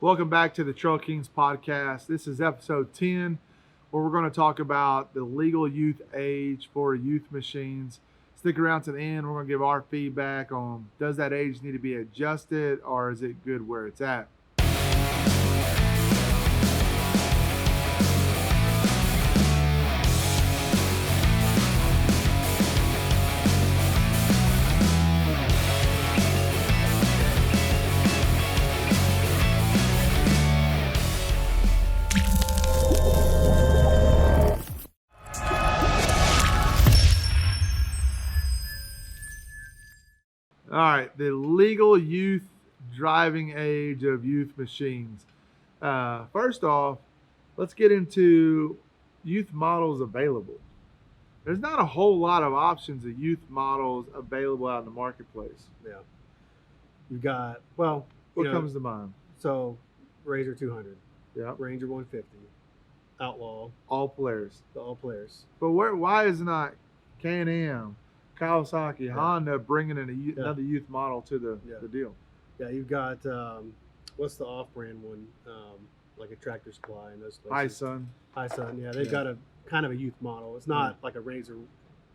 Welcome back to the Trailkings podcast. This is episode 10, where we're going to talk about the legal youth age for youth machines. Stick around to the end. We're going to give our feedback on does that age need to be adjusted or is it good where it's at? All right, the legal youth driving age of youth machines. First off, let's get into youth models available. There's not a whole lot of options of youth models available out in the marketplace. Yeah. You've got, well, What comes to mind? So, Rzr 200, Yeah, Ranger 150, Outlaw, all players. all players. But why is not Can-Am, Kawasaki, Yeah. Honda bringing in another youth model to the deal? Yeah, you've got, what's the off-brand one? Like a Tractor Supply and those places. Hi, son. Yeah, they've got a kind of a youth model. It's not like a Rzr.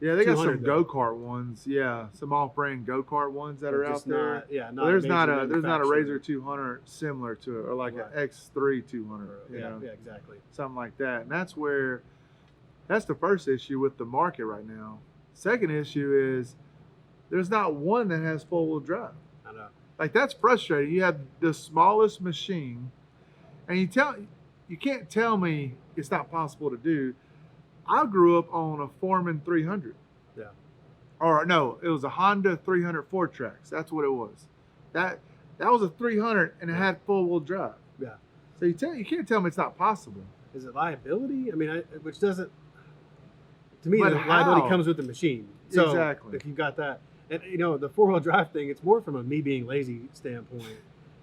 Yeah, they got some 200 though. go-kart ones. Yeah, some off-brand go-kart ones that are out Just there. not, yeah, Well, there's not a manufacturer. Rzr 200 similar to it, or like Right. an X3 200. you Yeah, know, yeah, exactly. something like that. And that's the first issue with the market right now. Second issue is there's not one that has four-wheel drive. I know. Like, that's frustrating. You have the smallest machine, and you can't tell me it's not possible to do. I grew up on a Foreman 300. Yeah. Or no, it was a Honda 300 4-tracks. That's what it was. That was a 300 and it had four-wheel drive. Yeah. So you can't tell me it's not possible. Is it liability? I mean, which doesn't, to me, But the how? liability comes with the machine. So Exactly. if you've got that, and the 4-wheel drive thing, it's more from a me being lazy standpoint,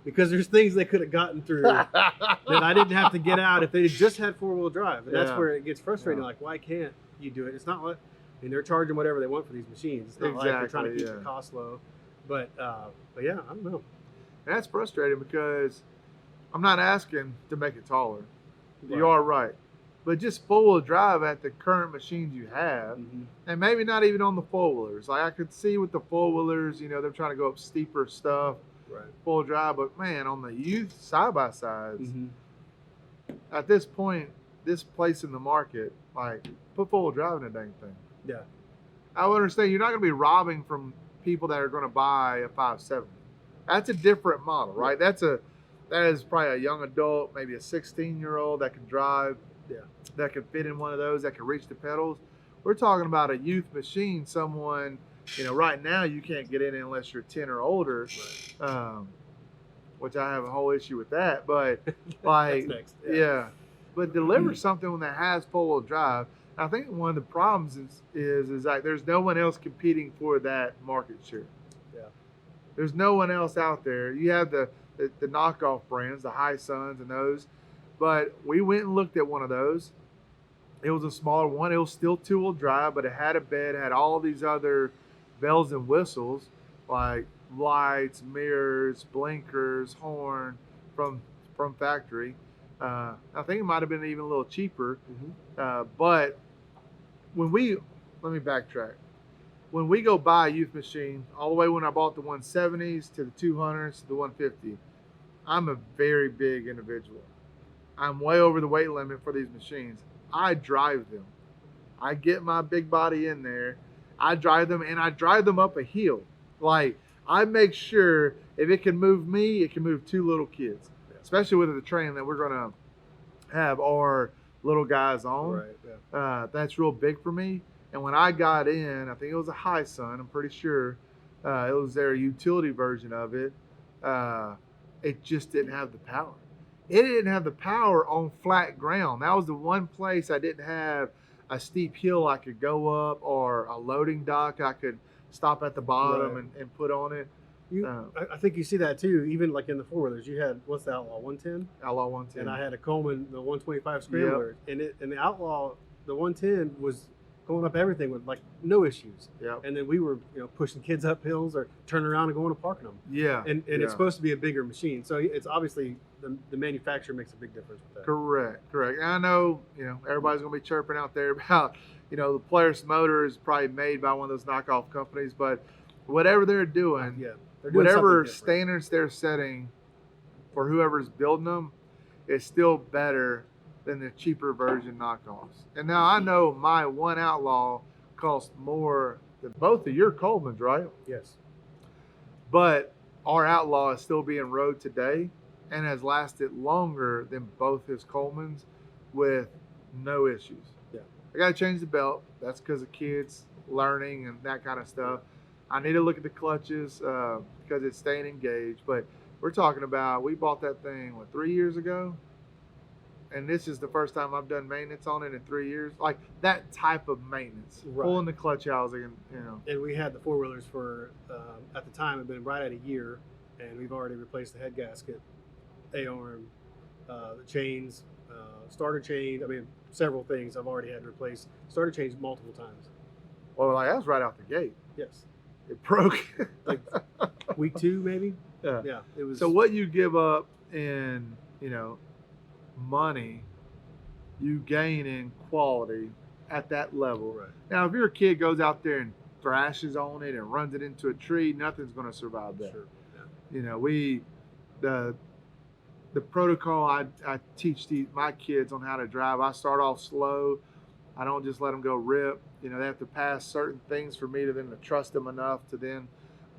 because there's things they could have gotten through that I didn't have to get out if they just had 4-wheel drive. And that's Yeah. where it gets frustrating. Yeah. Like, why can't you do it? It's not like, I mean, they're charging whatever they want for these machines. It's not like they're trying to Exactly, keep yeah. the cost low. But yeah, I don't know. That's frustrating because I'm not asking to make it taller. You Right. are right. But just four-wheel drive at the current machines you have, Mhm. and maybe not even on the four-wheelers. Like, I could see with the four-wheelers, they're trying to go up steeper stuff, Right. full drive. But man, on the youth side-by-sides, Mhm. at this point, this place in the market, like, put four-wheel drive in a dang thing. Yeah. I would understand you're not going to be robbing from people that are going to buy a 570. That's a different model, right? That is probably a young adult, maybe a 16-year-old that can drive, Yeah. that can fit in one of those, that can reach the pedals. We're talking about a youth machine, someone, right now you can't get in unless you're 10 or older, which I have a whole issue with that. But like, That's next. yeah. But deliver something that has four-wheel drive. I think one of the problems is like there's no one else competing for that market share. Yeah. There's no one else out there. You have the knockoff brands, the High Suns and those. But we went and looked at one of those. It was a smaller one. It was still two-wheel drive, but it had a bed, had all these other bells and whistles like lights, mirrors, blinkers, horn from factory. I think it might have been even a little cheaper. Mhm. But let me backtrack. When we go buy a youth machine, all the way when I bought the 170s to the 200s to the 150, I'm a very big individual. I'm way over the weight limit for these machines. I drive them. I get my big body in there. I drive them, and I drive them up a hill. Like, I make sure if it can move me, it can move two little kids, especially with the training that we're going to have our little guys on. Right. Yeah. That's real big for me. And when I got in, I think it was a High Sun, I'm pretty sure. It was their utility version of it. It just didn't have the power. It didn't have the power on flat ground. That was the one place I didn't have a steep hill I could go up or a loading dock I could stop at the bottom Right. and put on it. I think you see that too. Even like in the four-wheelers, you had, what's the Outlaw 110, Outlaw 110. and I had a Coleman, the 125 Scrambler, and the Outlaw, the 110 was going up everything with like no issues. Yeah. And then we were, pushing kids up hills or turning around and going and parking them. Yeah. And yeah. it's supposed to be a bigger machine, so it's obviously the manufacturer makes a big difference with that. Correct. And I know, everybody's gonna be chirping out there about, the Polaris motor is probably made by one of those knockoff companies, but whatever they're doing, They're doing whatever something different. standards they're setting for whoever's building them is still better than the cheaper version knockoffs. And now I know my one Outlaw costs more than both of your Colemans, right? Yes. But our Outlaw is still being rode today and has lasted longer than both his Colemans with no issues. Yeah. I got to change the belt. That's because of kids learning and that kind of stuff. I need to look at the clutches because it's staying engaged. But we're talking about, we bought that thing, 3 years ago? And this is the first time I've done maintenance on it in 3 years. Like that type of maintenance, Right. pulling the clutch housing, And we had the four-wheelers for, at the time, it had been right at a year, and we've already replaced the head gasket, A-arm, the chains, starter chain. I mean, several things I've already had replaced. Starter chains multiple times. Well, like that was right out the gate. Yes. It broke. Like week 2, maybe? Yeah. Yeah. It was. So what you give up in, money, you gain in quality at that level. Right. Now, if your kid goes out there and thrashes on it and runs it into a tree, nothing's going to survive that. Sure. Yeah. The protocol I teach my kids on how to drive, I start off slow. I don't just let them go rip. They have to pass certain things for me to then to trust them enough to then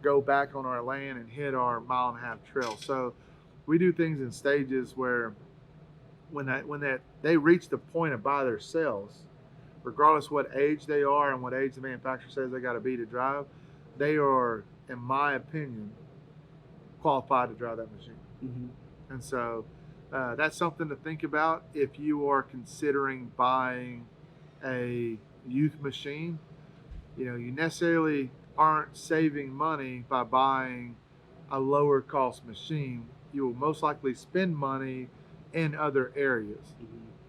go back on our land and hit our 1.5 mile trail. So we do things in stages where when they reach the point of by themselves, regardless what age they are and what age the manufacturer says they got to be to drive, they are, in my opinion, qualified to drive that machine. Mm-hmm. And so that's something to think about if you are considering buying a youth machine. You necessarily aren't saving money by buying a lower cost machine. You will most likely spend money in other areas.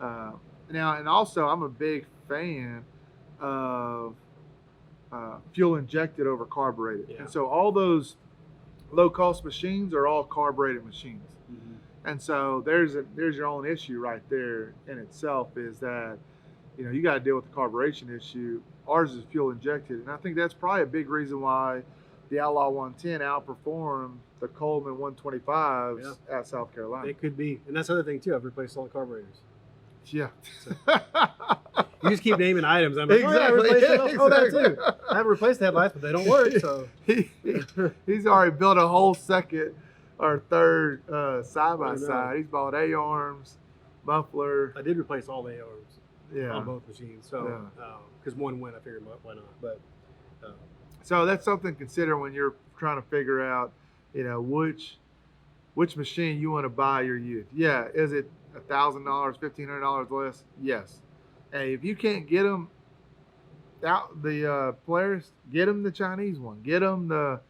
Mm-hmm. Now, and also I'm a big fan of fuel injected over carbureted. Yeah. And so all those low cost machines are all carbureted machines. Mm-hmm. And so there's your own issue right there in itself, is that you got to deal with the carburation issue. Ours is fuel injected, and I think that's probably a big reason why the Outlaw 110 outperformed the Coleman 125s at South Carolina. It could be, and that's the other thing too. I've replaced all the carburetors. Yeah. You just keep naming items. I'm like, Exactly. I replaced it. Yeah, Oh, that exactly. too. I haven't replaced the headlights, but they don't work. So He's already built a whole second or third side by I know. side. He's bought A-arms, muffler. I did replace all the A-arms Yeah. on both machines. So because one went, I figured why not. But So that's something to consider when you're trying to figure out, which machine you want to buy your youth. Yeah, is it $1,000, $1,500 less? Yes. Hey, if you can't get them out the Polaris, get them the Chinese one. Get them the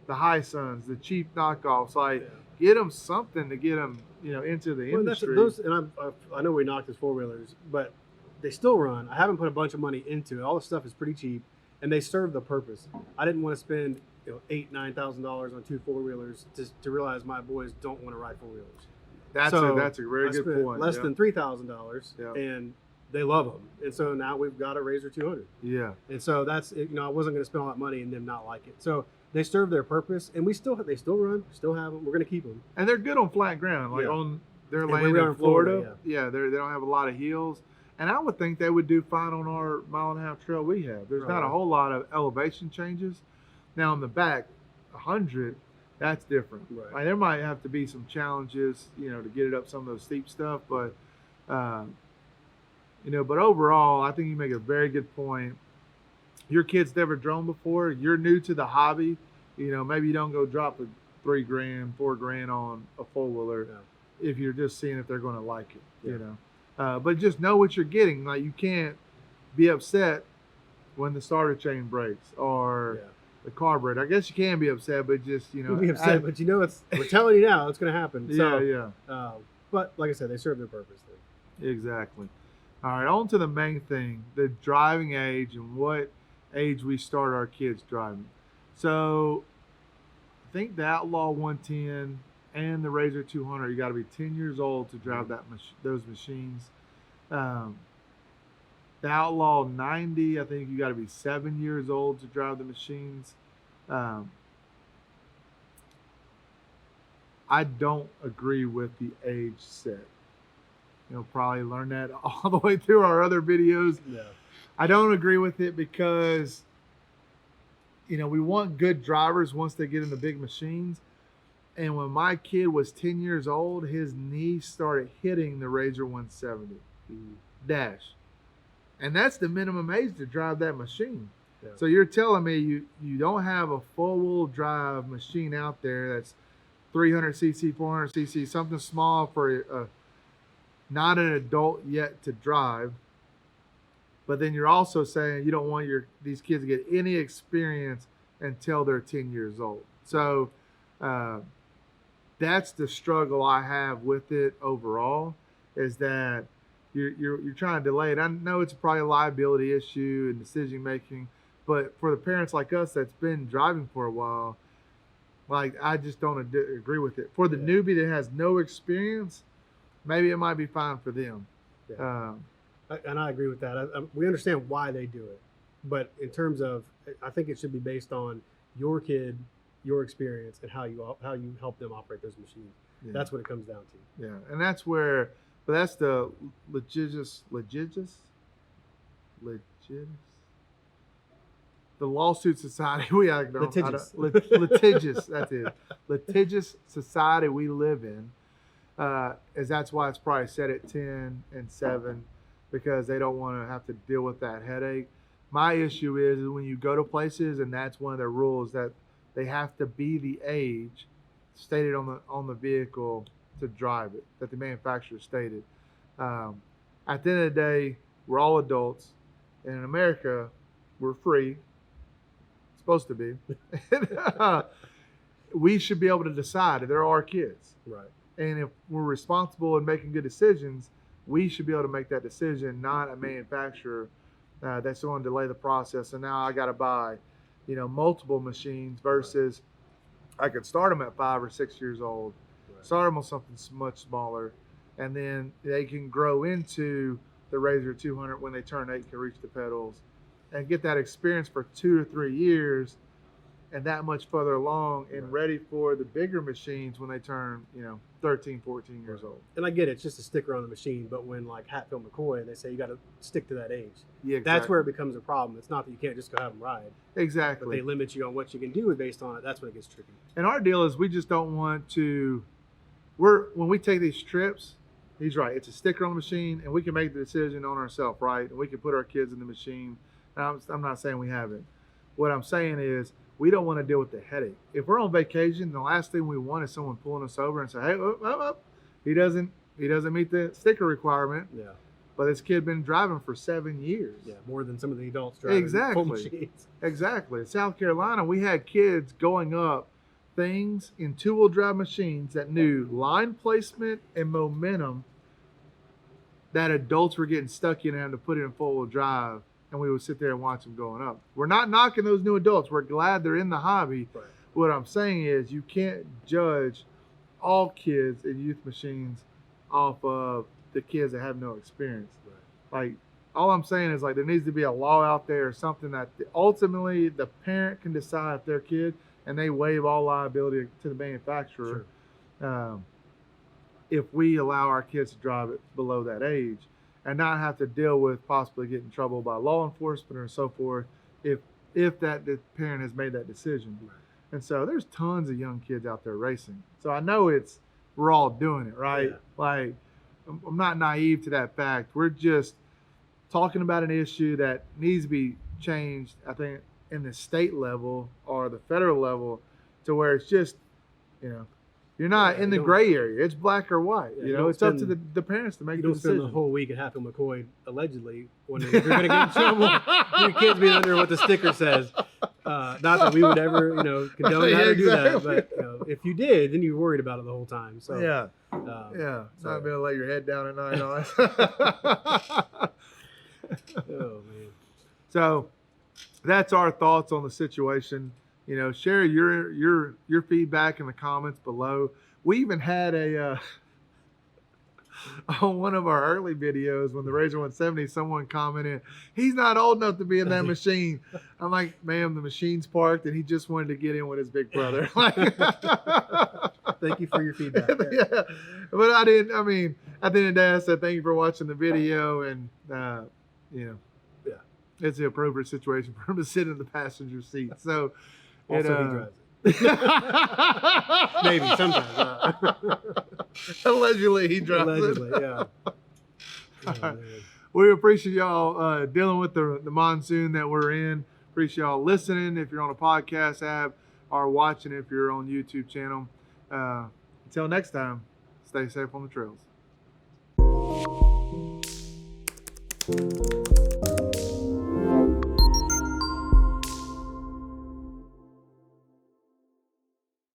High Suns, the cheap knockoffs. Like, get them something to get them, into the industry. And I know we knocked his 4-wheelers, but they still run. I haven't put a bunch of money into it. All the stuff is pretty cheap, and they serve the purpose. I didn't want to spend $8,000-9,000 on 2 4-wheelers to realize my boys don't want to ride 4-wheelers. That's a very good point. Less than $3,000, and they love them. And so now we've got a Rzr 200. Yeah. And so that's I wasn't going to spend all that money and them not like it. So they serve their purpose, and they still run, still have them. We're going to keep them. And they're good on flat ground, like on their And land we are in in Florida. Florida, Yeah, they don't have a lot of hills. And I would think they would do fine on our 1.5 mile trail we have. There's not a whole lot of elevation changes. Now on the back, 100, that's different. Right. Like, there might have to be some challenges, to get it up some of those steep stuff. But, but overall, I think you make a very good point. Your kid's never drone before. You're new to the hobby. Maybe you don't go drop $3,000, $4,000 on a 4-wheeler if you're just seeing if they're going to like it. But just know what you're getting. Like, you can't be upset when the starter chain breaks or the carburetor. I guess you can be upset, but just You'll be upset, but we're telling you now it's going to happen. So, yeah. but like I said, they serve their purpose. Exactly. All right, on to the main thing, the driving age and what age we start our kids driving. So I think the Outlaw 110 and the Rzr 200, you got to be 10 years old to drive those machines. Um, the Outlaw 90, I think you got to be 7 years old to drive the machines. Um, I don't agree with the age set. You'll probably learn that all the way through our other videos. Yeah. I don't agree with it because, we want good drivers once they get in the big machines. And when my kid was 10 years old, his knee started hitting the Rzr 170 dash. And that's the minimum age to drive that machine. Yeah. So you're telling me you don't have a four-wheel drive machine out there that's 300cc, 400cc, something small for not an adult yet to drive, but then you're also saying you don't want these kids to get any experience until they're 10 years old. So that's the struggle I have with it overall, is that you're trying to delay it. I know it's probably a liability issue and decision making, but for the parents like us that's been driving for a while, like, I just don't agree with it. For the newbie that has no experience, maybe it might be fine for them. Yeah. And I agree with that. We understand why they do it, but in terms of, I think it should be based on your kid, your experience, and how you help them operate those machines. Yeah. That's what it comes down to. Yeah, and that's the litigious, the lawsuit society we act on. Litigious, that's it. Litigious society we live in. That's why it's probably set at 10 and 7, because they don't want to have to deal with that headache. My issue is when you go to places and that's one of their rules, that they have to be the age stated on the vehicle to drive it, that the manufacturer stated. At the end of the day, we're all adults, and in America, we're free. Supposed to be. We should be able to decide if they're our kids. Right. And if we're responsible in making good decisions, we should be able to make that decision, not a manufacturer that's going to delay the process. And now I got to buy, multiple machines versus I could start them at 5 or 6 years old, start them on something much smaller, and then they can grow into the Rzr 200 when they turn 8, can reach the pedals, and get that experience for 2 to 3 years, and that much further along and ready for the bigger machines when they turn, 13, 14 years old. And I get it, it's just a sticker on the machine, but when like Hatfield McCoy, they say you got to stick to that age. Yeah, exactly. That's where it becomes a problem. It's not that you can't just go have them ride. Exactly. But they limit you on what you can do based on it. That's when it gets tricky. And our deal is we just don't want to, when we take these trips, he's right, it's a sticker on the machine and we can make the decision on ourselves, right? And we can put our kids in the machine. And I'm not saying we haven't. What I'm saying is, we don't want to deal with the headache. If we're on vacation, the last thing we want is someone pulling us over and say, "Hey, he doesn't meet the sticker requirement." Yeah. But this kid been driving for 7 years. Yeah, more than some of the adults driving full machines. Exactly. In South Carolina, we had kids going up things in 2-wheel drive machines that knew line placement and momentum that adults were getting stuck in and having to put it in 4-wheel drive. And we would sit there and watch them going up. We're not knocking those new adults. We're glad they're in the hobby. Right. What I'm saying is you can't judge all kids in youth machines off of the kids that have no experience. Right. Like, all I'm saying is, like, there needs to be a law out there or something that ultimately the parent can decide if their kid, and they waive all liability to the manufacturer. Sure. If we allow our kids to drive it below that age, and not have to deal with possibly getting in trouble by law enforcement or so forth if the parent has made that decision. Right. And so there's tons of young kids out there racing. So I know we're all doing it, right? Yeah. Like, I'm not naive to that fact. We're just talking about an issue that needs to be changed, I think, in the state level or the federal level, to where it's just, You're not Yeah, in you the don't- gray area. It's black or white. Yeah, you you know, don't it's up to spend- the parents to make You the don't spend decision. the whole week at Half McCoy allegedly wondering if you're going to get in trouble. Your kids being under what the sticker says. Not that we would ever, condone Yeah, how to do that, exactly. but if you did, then you were worried about it the whole time. So Yeah, so- not being able to lay your head down at night on it. Oh man. So that's our thoughts on the situation. Share your feedback in the comments below. We even had a on one of our early videos when the Rzr 170, someone commented, "He's not old enough to be in that machine." I'm like, "Ma'am, the machine's parked, and he just wanted to get in with his big brother." Thank you for your feedback. Yeah, but I didn't. I mean, at the end of the day, I said thank you for watching the video, and Yeah. it's the appropriate situation for him to sit in the passenger seat. So, Also, he drives it. Maybe sometimes. Allegedly, he drives Allegedly, it. yeah. Oh, man. We appreciate y'all dealing with the monsoon that we're in. Appreciate y'all listening if you're on a podcast app, or watching if you're on YouTube channel. Until next time, stay safe on the trails.